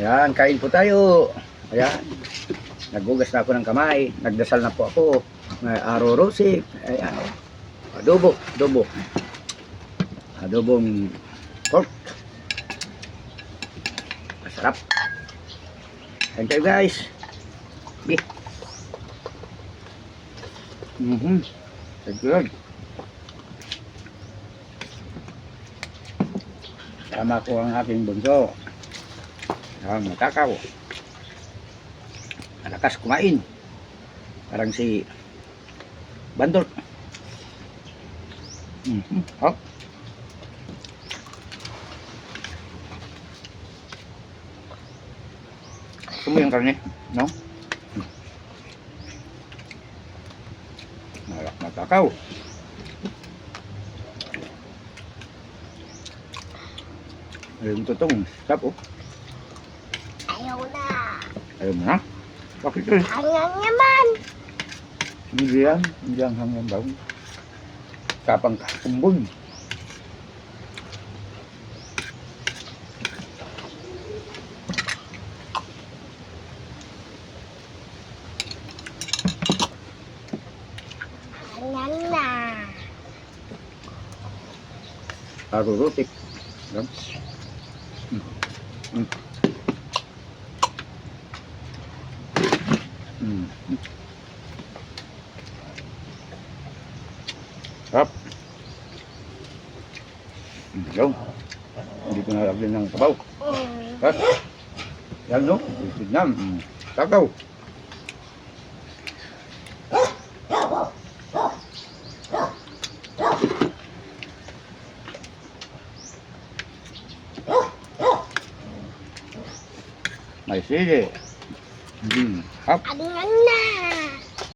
Ayan, kain po tayo. Ayan. Naghugas na ako ng kamay. Nagdasal na po ako. May arorosik. Ayan. Adobo. Adobo. Adobong pork. Masarap. Kain tayo guys. Good. Tama ko ang aking bunso. Ang matakaw. Malakas kumain. Parang si Bandol. Hop. Gusto mo yung karne? No? Matakaw. Ayun tutong. Stop oh. Ayaw na. Ayaw mo na? Bakit eh? Hanggang naman. Hindi yan. Hindi yan hanggang daw. Kapang kumbon. Hanggang na. Arurutik. Yan. Sarap. Yan. Hindi ko nalagyan ng sabaw. Sarap. Yan no. Tignan. Takaw. May sili. Hap. Hanggang